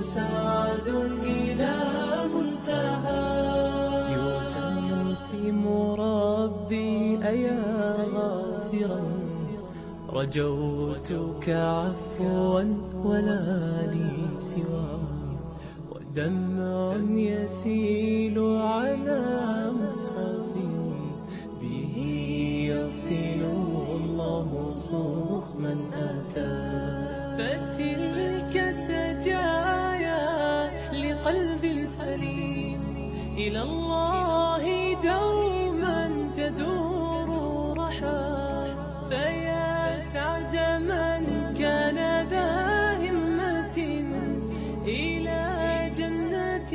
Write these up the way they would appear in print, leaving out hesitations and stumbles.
سعد إلى منتهى يتم ربي أيا غافرا رجوتك عفوا ولا لي سوى ودمع يسيل على مصحف به يصل الله صوف من أتى فتلك سجايا لقلب سليم إلى الله دوما تدور رحى فيا سعد من كان ذا همة إلى جنة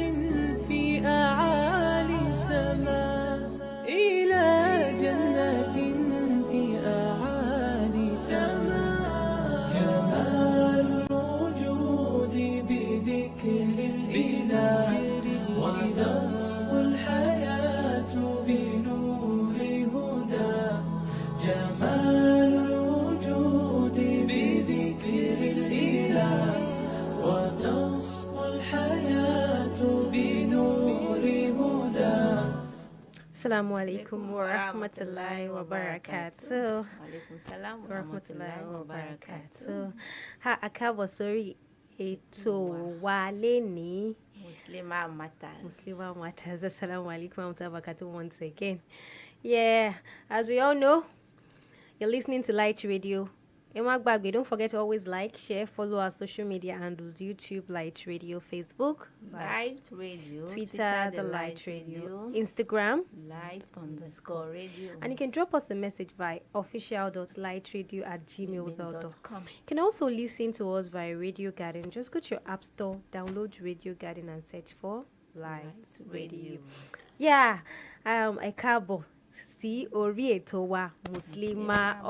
في أعالي سماء إلى جنة في أعالي سماء جمال الوجود بذكر الإله وتصفو الحياة بنور هدى جمال الوجود بذكر الإله وتصفو الحياة بنور هدى. Assalamu alaikum wa rahmatullahi wa barakatuh. Alaikum salam wa rahmatullahi wa barakatuh. Ha akabo sórí ètò wa leni Muslimah Matters. Muslimah Matters. Assalamu alaikum wa rahmatullahi wa barakatuh once again. Yeah, as we all know, you're listening to Light Radio. Don't forget to always like, share, follow our social media handles: YouTube, Light Radio, Facebook, Light Radio, Twitter, The Light Radio, Instagram, Light_radio. and you can drop us a message via official.lightradio@gmail.com. You can also listen to us via Radio Garden. Just go to your app store, download Radio Garden, and search for Light Radio. Yeah, a cabo. Sí, orí ètò wa Muslimah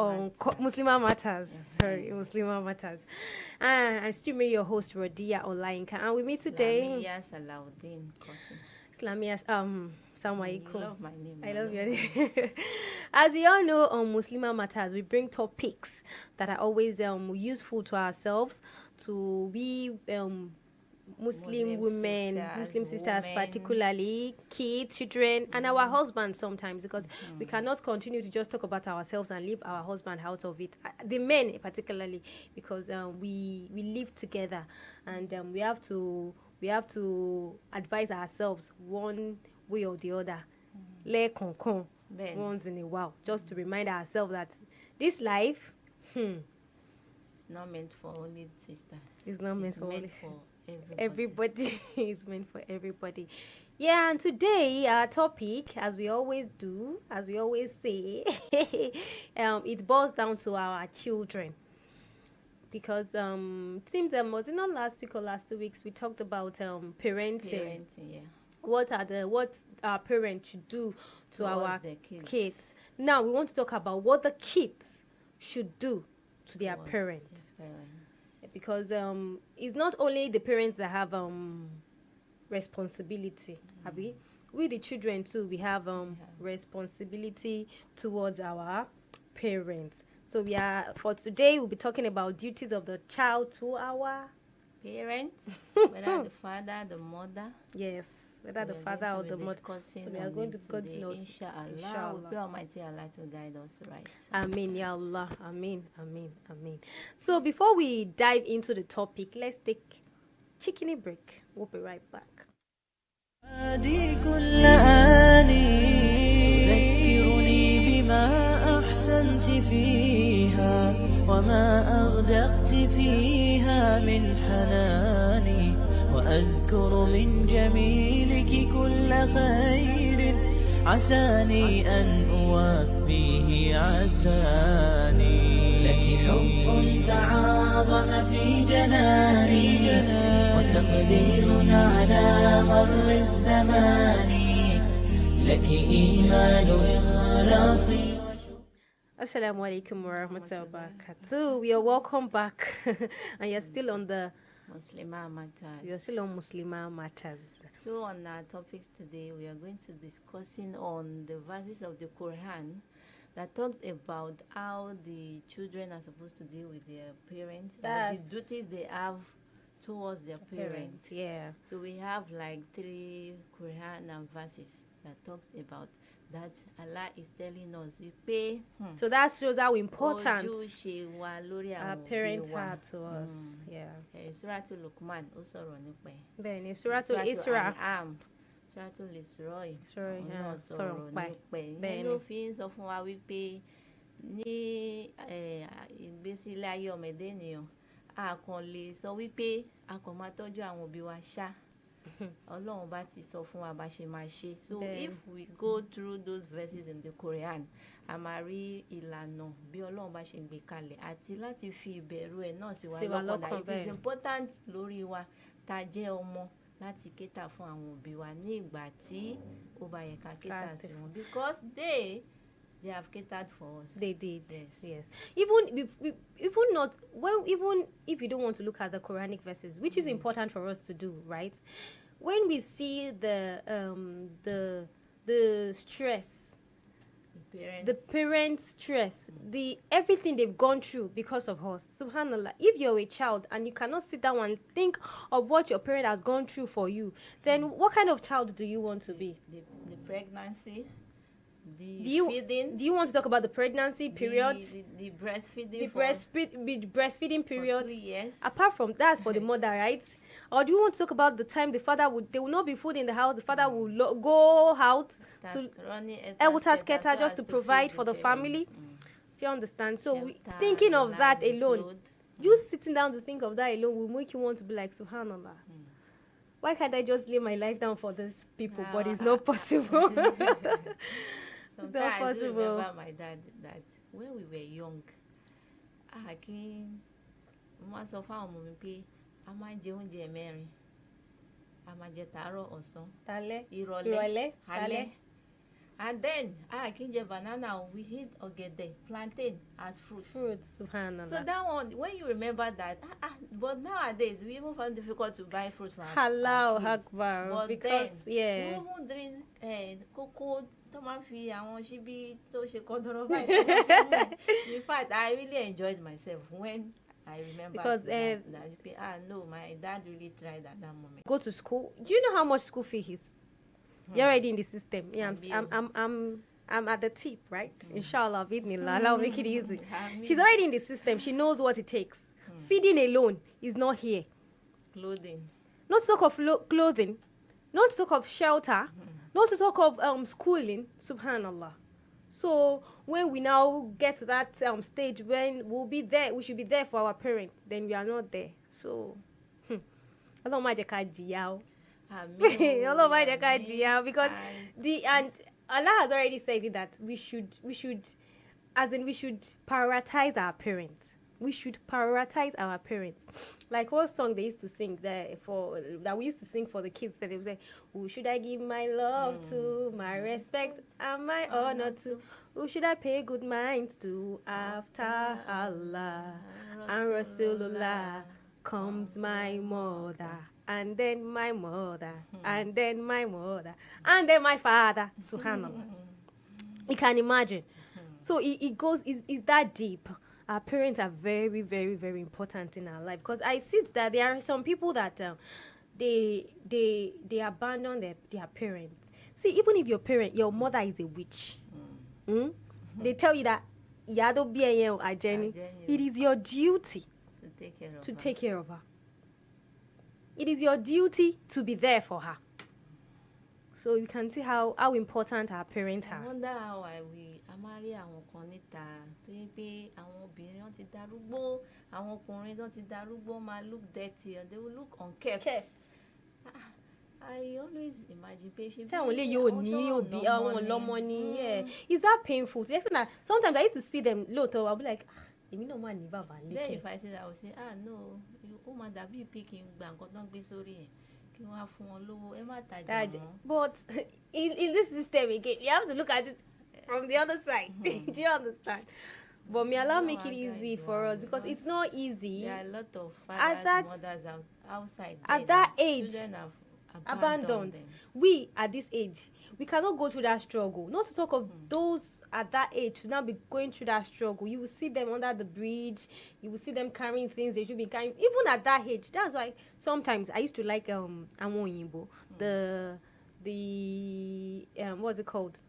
Matters. Sorry, Muslimah Matters. I'm still your host, RODIYA OLAYINKA, and with me today, ISLAMIYAH SALUDEEN. ISLAMIYAH. Assalamu alaikum. You love my name. I love your name. As we all know, on Muslimah Matters, we bring topics that are always useful to ourselves, to be Muslim women, Muslim sisters, particularly kids, children, and our husbands sometimes, because we cannot continue to just talk about ourselves and leave our husband out of it. The men particularly, because we live together, and we have to advise ourselves one way or the other. Once in a while, just to remind ourselves that this life, it's not meant for only sisters. It's not meant for everybody. Is meant for everybody. Yeah, and today our topic, as we always do, as we always say, it boils down to our children, because it seems was it not last week or last 2 weeks we talked about parenting. Yeah. What our parents should do to our kids. Now we want to talk about what the kids should do to their parents. Because it's not only the parents that have responsibility, Abby. We the children too, we have responsibility towards our parents. So for today we'll be talking about duties of the child to our parents, whether the father, the mother. Yes, whether the father or the mother. So we are going to continue. Inshallah. We pray Almighty Allah to guide us right. Amen, ya Allah. Amen, amen, amen. So before we dive into the topic, let's take chickeny break. We'll be right back. ذكرني بما أحسنت فيها وما أغدقت فيها من حناني وأذكر من جميلك كل خير عساني أن أوفيه عساني لك حب تعاظم في جناني وتقدير على مر الزمان لك إيمان إخلاصي. Assalamu alaikum wa rahmatullahi wa barakatuh. We are welcome back, and you're still on the Muslimah Matters. You're still on Muslimah Matters. So on our topics today, we are going to discussing on the verses of the Quran that talked about how the children are supposed to deal with their parents, the duties they have towards their parents. Yeah. So we have like 3 Quran and verses that talks about that Allah is telling us pé So that shows how important ojúṣe wa lórí our àwọn òbí parents wa. are to us. Yeah. Suratul Luqman ó sọ̀rọ̀ nípa ẹ̀. Then in Suratul Isra. Suratul Isra Sorry, náà sọ̀rọ̀ sọ̀rọ̀ nípa ẹ̀. nípa ẹ̀. Bẹ́ẹ̀ Ìyẹn ni. ló fi ń sọ fún wa wípé ní ìgbésílẹ̀ ayé ọmọ ẹ̀dá ènìyàn a kàn lè sọ wípé a kàn máa tọ́jú àwọn òbí wa ṣá. Ọlọ́run bá ti sọ fún wa bá ṣe máa ṣe. So Bẹ́ẹ̀. if we go through those verses in the Quran, a máa rí ìlànà bí Ọlọ́run bá ṣe gbé kalẹ̀ àti láti fi ìbẹ̀rù ẹ̀ náà sí wa lọ́kàn. That it is important lórí wa tá a jẹ́ ọmọ láti cater fún àwọn òbí wa ní ìgbà tí ó bá yẹ ká cater sí wọn, because they have catered for us. They did. Yes. Yes. Even not well. Even if you don't want to look at the Quranic verses, which is important for us to do, right? When we see the stress, the parents' stress, the everything they've gone through because of us. Subhanallah. If you're a child and you cannot sit down and think of what your parent has gone through for you, then what kind of child do you want to be? The pregnancy. Do you want to talk about the pregnancy period, the breastfeeding, the breastfeeding period? For 2 years. Apart from that's for the mother, right? Or do you want to talk about the time there will not be food in the house? The father will go out to helter just to provide for the family. Do you understand? So thinking of that alone, you sitting down to think of that alone will make you want to be like, Subhanallah. Why can't I just lay my life down for these people? But it's not possible. It's not possible. I do remember my dad that when we were young, wọ́n sọ fún àwọn ọmọ mi pé a máa ń jẹ oúnjẹ mẹ́rin, a máa jẹ tàárọ̀, ọ̀sán, ìrọ̀lẹ́, alẹ́. And then kí n jẹ banana, we eat ọ̀gẹ̀dẹ̀, plantain as fruit. Subhanallah. So that one, when you remember that, but nowadays we even find it difficult to buy fruit for Allahu our kids. Akbar. But Because then, you even drink cocoa, tó máa ń fi àwọn ṣíbí tó ṣe kọ́dọ̀rọ̀ báyìí. In fact, I really enjoyed myself when I remember because that no, my dad really tried at that moment. Go to school. Do you know how much school fee is? You're already in the system. Yeah, I'm at the tip, right? Inshallah, bidnillah, Allah will make it easy. She's already in the system. She knows what it takes. Feeding alone is not here. Clothing. Not to talk of clothing, not to talk of shelter, not to talk of schooling. Subhanallah. So when we now get to that stage when we'll be there, we should be there for our parents, then we are not there. So Allah might because and Allah has already said it that we should prioritize our parents. We should prioritize our parents. Like what song they used to sing that we used to sing for the kids, that they would say, who should I give my love to, my respect and my honor to? Who should I pay good minds to? After Allah and Rasulullah comes my mother, and then my mother, and then my mother, and then my father. Subhanallah. You can imagine. So it goes, is that deep. Our parents are very, very, very important in our life, because I see that there are some people that they abandon their parents. See, even if your mother is a witch, they tell you that it is your duty to take care of her. It is your duty to be there for her. So you can see how important our parents are. I wonder how marry àwọn kan níta tó yẹ pé àwọn obìnrin wọn ti darúgbó, àwọn ọkùnrin wọn ti darúgbó máa look dirty and they will look unkept. I always imagine patient. Is that painful? Sometimes I used to see them low, I'll be like, then if I say that, I will say, no, ó máa dàbí picking gba nǹkan tó ń gbé sórí ẹ̀. But in this system again, you have to look at it from the other side. Do you understand? But may Allah make it easy for us, because it's not easy. There are a lot of fathers, mothers outside. At that age, abandoned. them. We at this age, we cannot go through that struggle. Not to talk of those at that age to now be going through that struggle. You will see them under the bridge. You will see them carrying things they should be carrying. Even at that age, that's why sometimes I used to like Amon the what's it called?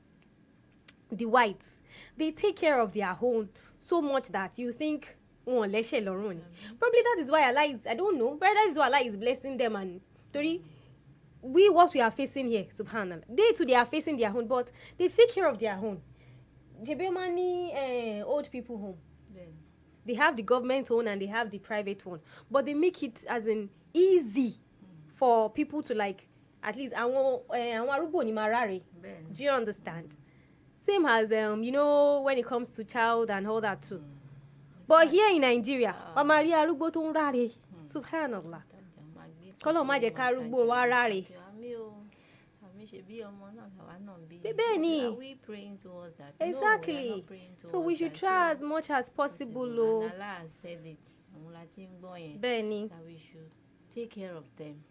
The whites. They take care of their own so much that you think, oh, probably that is why Allah is, I don't know, but that is why Allah is blessing them. And we what we are facing here, subhanallah, they are facing their own, but they take care of their own. They be money old people home. Yeah. They have the government one and they have the private one, but they make it as an easy for people to like at least do you understand? Same as you know, when it comes to child and all that too. But here in Nigeria, subhanallah. Kọ́lọ́run má jẹ́ ká arúgbó wa ráre. We praying towards that. Exactly. No, we are not praying towards so we should that. try as much as possible. And Allah has said it. Bẹ́ẹ̀ni. That we should take care of them.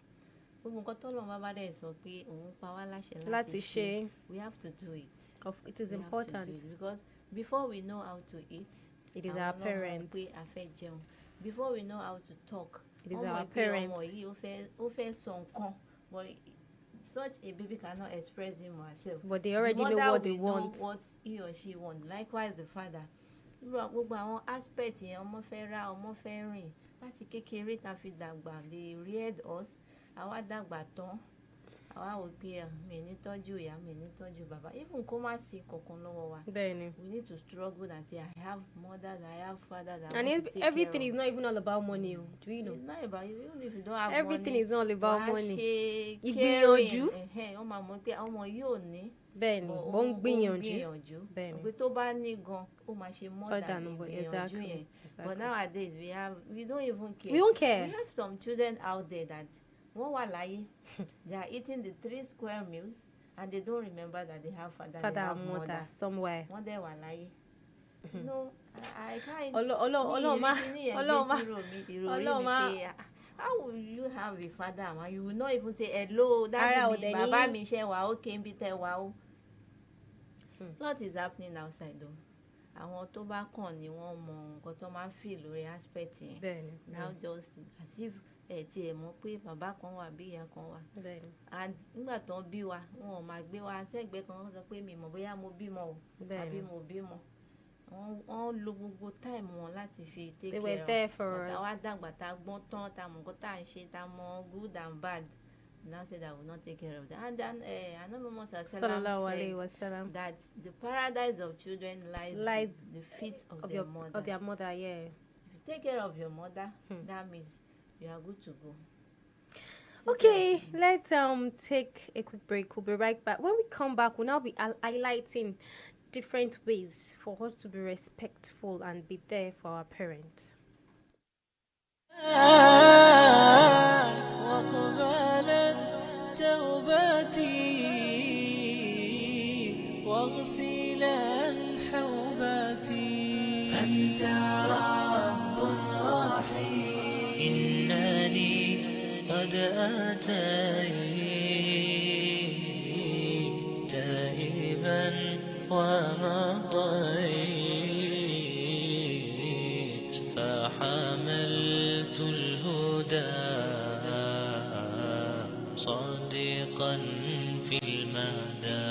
We have to do it. It is important. Because before we know how to eat, it is our parents. Before we know how to talk, it is our parents. But such a baby cannot express him or herself. But they already know what they want. Know what he or she wants. Likewise, the father. Aspect they reared us. Even we need to struggle and say, I have mothers, I have fathers. And everything is not even all about money. Do you know? It's not about, even if you don't have everything money, is not all about money. Ìgbìyànjú. Bẹ́ẹ̀ni, ó ń gbìyànjú. Bẹ́ẹ̀ni. Tó bá ní gan, ó máa ṣe more than ìgbìyànjú yẹn. But nowadays we don't even care. We don't care. We have some children out there that they are eating the 3 square meals and they don't remember that they have father and mother somewhere. One day wà láyé. No, I can't. How will you have a father and you will not even say hello? That's me, baba mi ṣe wà okay bí tẹ wà o. What is happening outside though? Àwọn tó bá kàn ni wọ́n mọ nǹkan tó máa ń feel lórí aspect yẹn. Now just as if tí ẹ mọ̀ pé bàbá kan wà bí ìyá kan wà. And nígbà tó ń bí wa wọn ò máa gbé wa sẹ́gbẹ̀ẹ́ kan wọ́n sọ pé mi mọ̀ bóyá mo bímọ o àbí mo bímọ. Wọ́n lo gbogbo time wọn láti fi take care of. They were there for us. Àwa dàgbà tá gbọ́n tán tá mọ̀ nǹkan tá à ń ṣe tá mọ̀ good and bad. Now said I will not take care of them. And then Annabi Muhammad said that the paradise of children lies the feet of their mother. Of their mother, yeah. If you take care of your mother, that means you are good to go. Okay, let's take a quick break. We'll be right back. When we come back, we'll now be highlighting different ways for us to be respectful and be there for our parents. قد أتيت تائبا ومضيت فحملت الهدى صادقا في المدى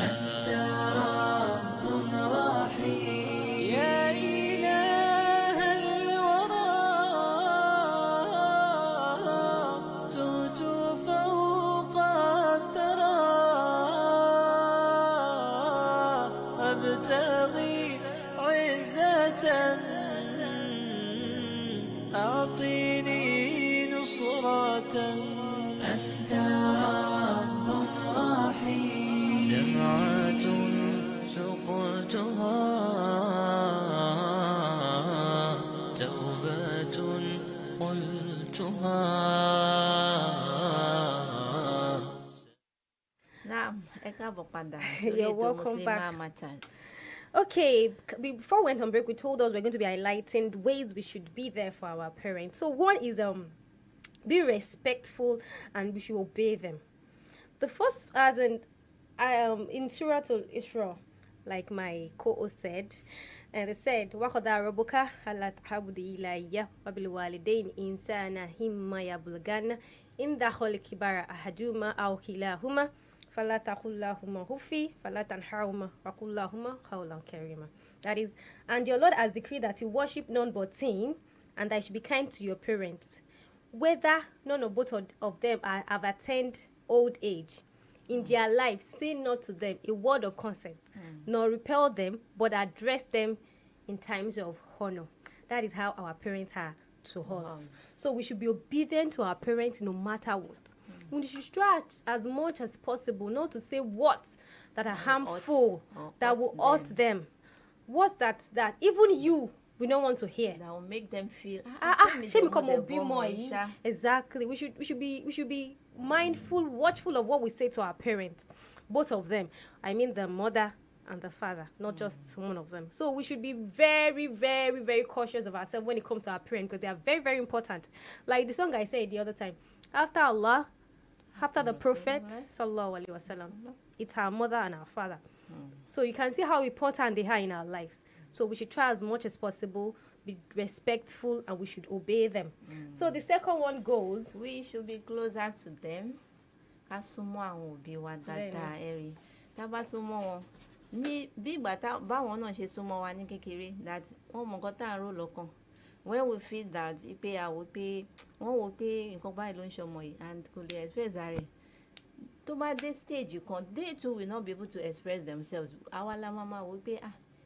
أنت رب رحيم يا إله الورى زهت فوق الثرى أبتغي عزة أعطيني نصرة أنت رب رحيم دمعة سقتها توبة قلتها. You're welcome back. Muslimah Matters. Okay, before we went on break, we told us we're going to be highlighting ways we should be there for our parents. So one is be respectful, and we should obey them. The first, as in Surah Al-Isra, like my co-host said, and they said, وَقَضَى رَبُّكَ أَلَّا تَعْبُدُوا إِلَّا إِيَّاهُ وَبِالْوَالِدَيْنِ إِحْسَانًا إِمَّا يَبْلُغَنَّ عِندَكَ الْكِبَرَ أَحَدُهُمَا أَوْ كِلَاهُمَا فَلَا تَقُل لَّهُمَا أُفٍّ وَلَا تَنْهَرْهُمَا وَقُل لَّهُمَا قَوْلًا كَرِيمًا. That is, and your Lord has decreed that you worship none but Him, and that you should be kind to your parents, whether none or both of them have attained old age. In their life, say not to them a word of consent, nor repel them, but address them in times of honor. That is how our parents are to us. So we should be obedient to our parents no matter what. We should try as much as possible not to say words that are harmful, that will hurt them. Words that even you we don't want to hear. That will make them feel exactly. We should be mindful, watchful of what we say to our parents, both of them. I mean the mother and the father, not just one of them. So we should be very, very, very cautious of ourselves when it comes to our parents, because they are very, very important. Like the song I said the other time, after Allah, after the Prophet, sallallahu alaihi wasallam, it's our mother and our father. So you can see how important they are in our lives. So we should try as much as possible, be respectful, and we should obey them. So the second one goes, we should be closer to them. Ká súnmọ́ àwọn òbí wa dáadáa, ẹ̀rí. Tá bá súnmọ́ wọn ní bí ìgbà báwọn náà ṣe súnmọ́ wa ní kékeré, that wọ́n mọ nǹkan tá à ń rò lọ́kàn. When we feel that pé àwọn pé wọ́n wò pé nǹkan báyìí ló ń ṣọmọ yìí and kò lè express rẹ̀. Tó bá dé stage kan, they too will not be able to express themselves. Àwa la máa wò pé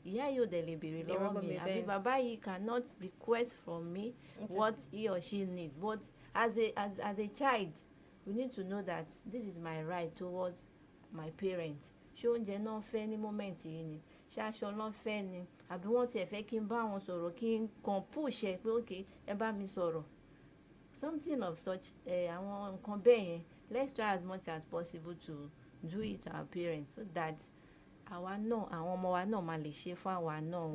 ìyá yóò dẹ̀ lè béèrè lọ́wọ́ mi, àbí bàbá yìí cannot request from me what he or she need. But as a child, we need to know that this is my right towards my parents. Ṣé oúnjẹ náà fẹ́ ní moment yìí ni? Ṣé aṣọ náà fẹ́ ni? Àbí wọ́n tiẹ̀ fẹ́ kí n bá wọn sọ̀rọ̀, kí n kàn push ẹ pé okay ẹ bá mi sọ̀rọ̀. Something of such, àwọn nǹkan bẹ́ẹ̀ yẹn, let's try as much as possible to do it to our parents so that àwa náà àwọn ọmọ wa náà máa lè ṣe fún àwa náà.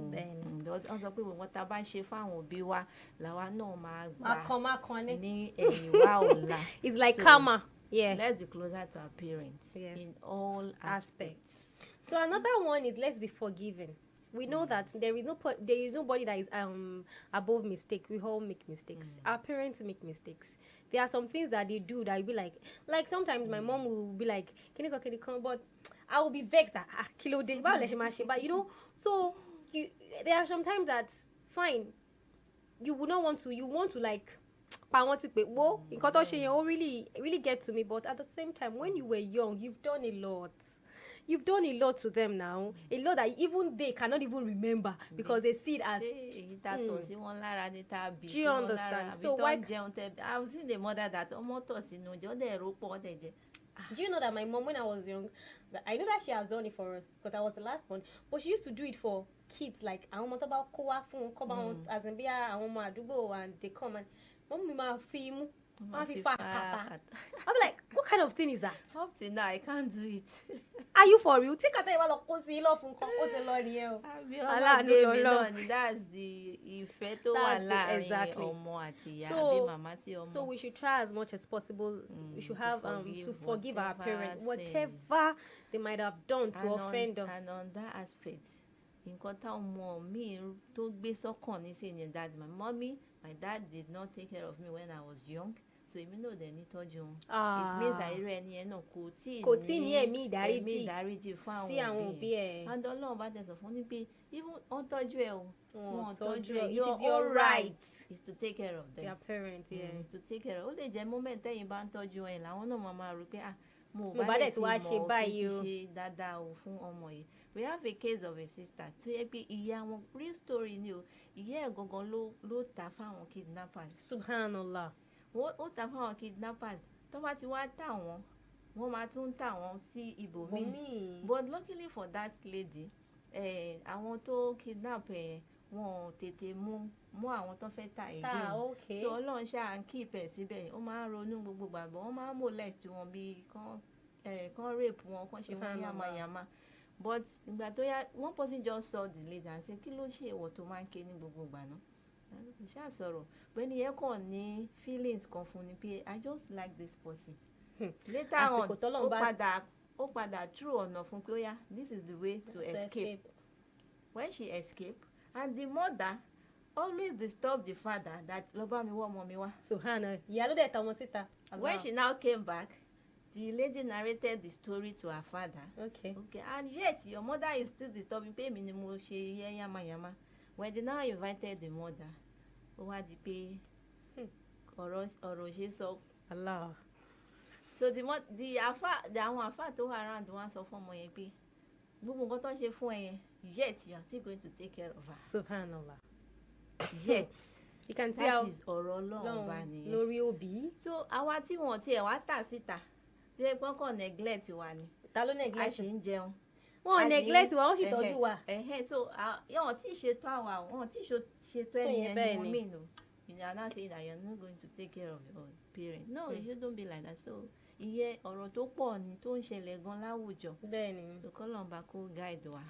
Wọ́n sọ pé wọ́n tá bá ṣe fún àwọn òbí wa làwa náà máa gbà ní ẹ̀yìn wa ọ̀la. It's like karma. Yeah. Let's be closer to our parents in all aspects. So another one is let's be forgiving. We know that there is nobody that is above mistake. We all make mistakes. Our parents make mistakes. There are some things that they do that will be like sometimes my mom will be like, can you come? But I will be vexed that kilo day, but you know, so there are some times that fine, you would not want to. You want to like, really get to me. But at the same time, when you were young, you've done a lot. You've done a lot to them now, a lot that even they cannot even remember because they see it as. Do you understand? So why? I've seen the mother that do you know that my mom, when I was young, I know that she has done it for us because I was the last one, but she used to do it for kids like as in and they come and I'm like, what kind of thing is that? Up till now, I can't do it. Are you for real? That's the effect exactly. So we should try as much as possible. We should have to forgive our parents, whatever they might have done to offend us. And on that aspect, my dad did not take care of me when I was young. So èmi náà dẹ̀ ní tọ́jú wọn. It means that irú ẹni yẹn náà kò tí ní ẹ̀mí ìdáríjì fún àwọn òbí ẹ̀. And Ọlọ́run bá tẹ̀sán fún ní pé even wọ́n tọ́jú ẹ o wọ́n tọ́jú ẹ. It is your right is to take care of them. Their parents, yeah. Is to take care of. Ó lè jẹ́ moment tẹ́yìn bá ń tọ́jú ẹ làwọn náà máa rò pé mo bá dẹ̀ ti mọ̀ kí n ti ṣe dáadáa o fún ọmọ yìí. We have a case of a sister tó yẹ pé ìyá wọn real story ni o, ìyá ẹ̀ gangan ló tà fáwọn kidnappers. Subhanallah. Ó tà fáwọn kidnappers tó bá ti wá tà wọ́n máa tún tà wọ́n sí ibòmíì. But luckily for that lady, àwọn tó kidnap wọn tètè mú àwọn tó fẹ́ tà again. So Ọlọ́run ṣáà ń keep ẹ̀ síbẹ̀, ó máa ń ronú gbogbo gbàgbọ́, wọ́n máa ń molest wọn bí kán rape wọn, kán ṣe wọ́n yamayama. But ìgbà tó yá, one person just saw the lady and said, kí ló ṣe ìwọ tó máa ń ké ní gbogbo ìgbà náà? ṣáà sọ̀rọ̀ bẹ́ẹ̀ni yẹn kàn ní feelings kan fún ni pé I just like this person. Later on ó padà through ọ̀nà fún pé ó yá this is the way to escape. When she escape and the mother always disturb the father that lọ bá mi wọ́ ọmọ mi wá. Subhana ìyá ló dẹ̀ tọmọ síta. When she now came back, the lady narrated the story to her father. Okay, and yet your mother is still disturbing pé mi ni mo ṣe yẹ yamayama. When they now invited the mother, ó wá di pé ọ̀rọ̀ ṣe sọ. Allah. So àwọn àfáà tó wà around wọn sọ fún ọmọ yẹn pé gbogbo nǹkan tó ń ṣe fún ẹ yẹn yet you are still going to take care of her. Subhanallah. Yet you can see that is ọ̀rọ̀ Ọlọ́run bá nìyẹn. Lórí òbí. So àwa tí wọn tiẹ̀ wá tà síta tí ẹ pọ́n neglect wa ni. Ta ló neglect? A ṣì ń jẹun. Wọn neglect wa, wọ́n sì tọ́jú wa. So wọn tí ṣètò àwa wọn tí ṣètò ẹni ẹni wọn mìíràn. You are not saying that you are not going to take care of your parents. No, you don't be like that. So ìyẹn ọ̀rọ̀ tó pọ̀ ni tó ń ṣẹlẹ̀ gan láwùjọ. Bẹ́ẹ̀ni. So kọ́lọ́mbà kó guide wa.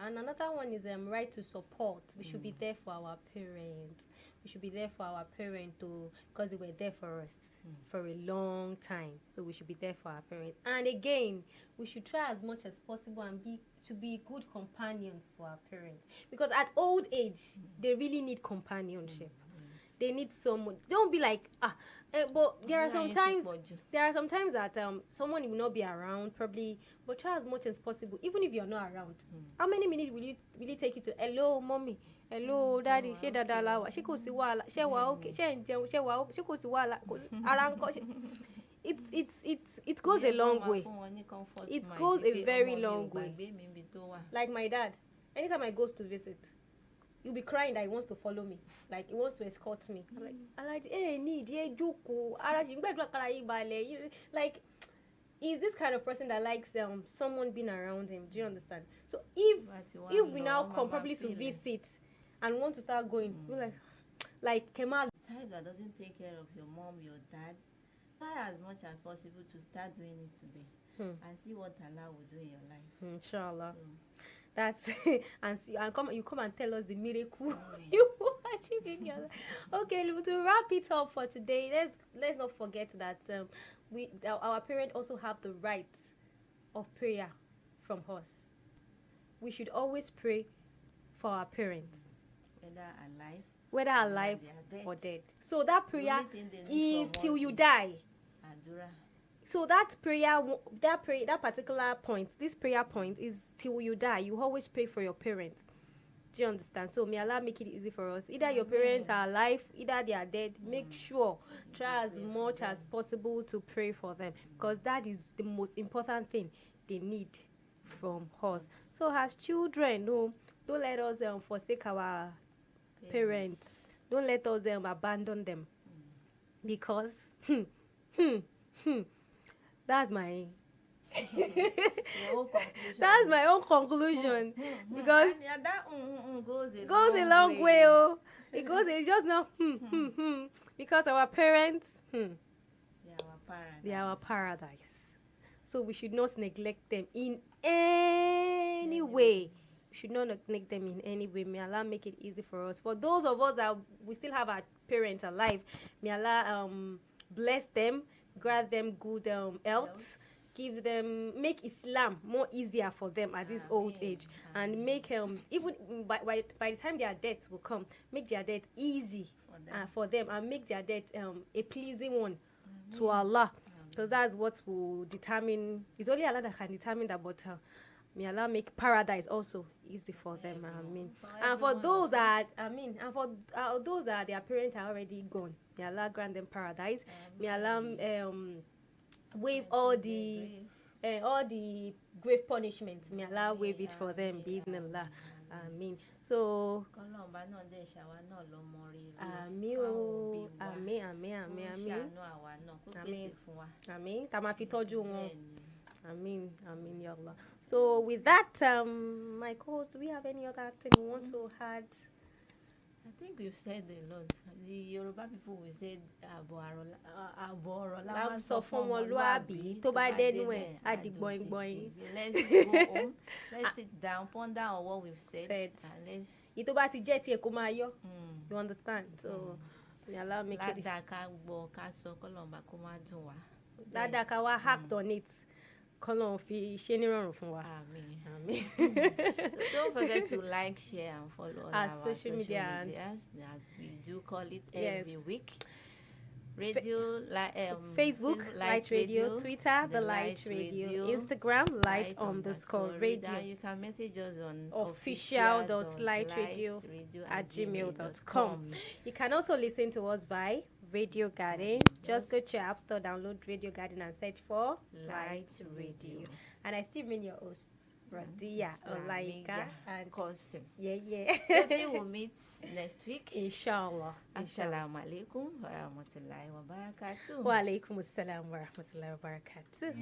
And another one is right to support. We should be there for our parents. We should be there for our parents too, because they were there for us for a long time. So we should be there for our parents. And again, we should try as much as possible and be good companions to our parents, because at old age they really need companionship. They need someone. Don't be like but there are some times that someone will not be around probably, but try as much as possible, even if you're not around. How many minutes will it take you to hello mommy, hello daddy, ṣé dáadáa la wà, ṣé kò sí wàhálà, ṣé wà okay, ṣé ń jẹun, ṣé wà okay, ṣé kò sí wàhálà, ara ńkọ́, it goes a long way. It goes a very long way. Like my dad, anytime I go to visit, he'll be crying that he wants to follow me, like he wants to escort me. I'm like, hey, like, he's this kind of person that likes someone being around him. Do you understand? So if we now come probably to visit and want to start going, we're like Kemal. Type that doesn't take care of your mom, your dad, try as much as possible to start doing it today and see what Allah will do in your life. Inshallah. That's and you come and tell us the miracle you achieve in your life. Okay, to wrap it up for today, let's not forget that our parents also have the right of prayer from us. We should always pray for our parents, whether alive or dead. So that prayer is till you die. Adura. So that particular point, this prayer point is till you die. You always pray for your parents. Do you understand? So may Allah make it easy for us. Either your parents are alive, either they are dead. Make sure, try as much as possible to pray for them, because that is the most important thing they need from us. So as children, don't let us forsake our parents. Don't let us abandon them, because that's my that's my own conclusion, because that goes a long way. Oh, it's just not because our parents they are our paradise. So we should not neglect them in any way. We should not neglect them in any way. May Allah make it easy for us. For those of us that we still have our parents alive, may Allah bless them, grant them good health, make Islam more easier for them at this old age, and make even by the time their death will come, make their death easy for them, and make their death a pleasing one to Allah, because that's what will determine. It's only Allah that can determine that, but may Allah make paradise also easy for them. And for those that those that their parents are already gone, may Allah grant them paradise. May Allah waive all the grave punishments. May Allah waive it for them. Bismillah. Amen. So Amen. Tá máa fi tọ́jú wọn. Amen. Ya Allah. So with that, my co-host, do we have any other thing you want to add? I think we've said a lot. The Yoruba people will say àbọ̀ ọ̀rọ̀ la máa sọ fún ọmọlúàbí tó bá dénú ẹ̀ á di gbọ̀ngbọ̀n. So let's go home, let's sit down, ponder on what we've said. And let's. Ìtò bá ti jẹ́ tiẹ̀ kó máa yọ. You understand? So may Allah make it. Ládàá ká gbọ́ ká sọ kọ́lọ́mbà kó má dùn wá. Ládàá ká wá act on it. Kọ́lọ́n fi ṣe nírọ̀rùn fún wa. Àmín. Àmín. So don't forget to like, share, and follow our our social media as we do call it every week. Facebook, Light Radio, Twitter, The Light Radio, Instagram, Light_Radio. You can message us on official.lightradio@gmail.com. You can also listen to us by Radio Garden. Just go to your app store, download Radio Garden, and search for Light Radio. And I still mean your hosts, RODIYA, OLAYINKA, and Qasim. Yeah. We will meet next week. Inshallah. Assalamu alaikum wa rahmatullahi wa barakatuh. Wa alaikum assalam wa rahmatullahi wa barakatuh.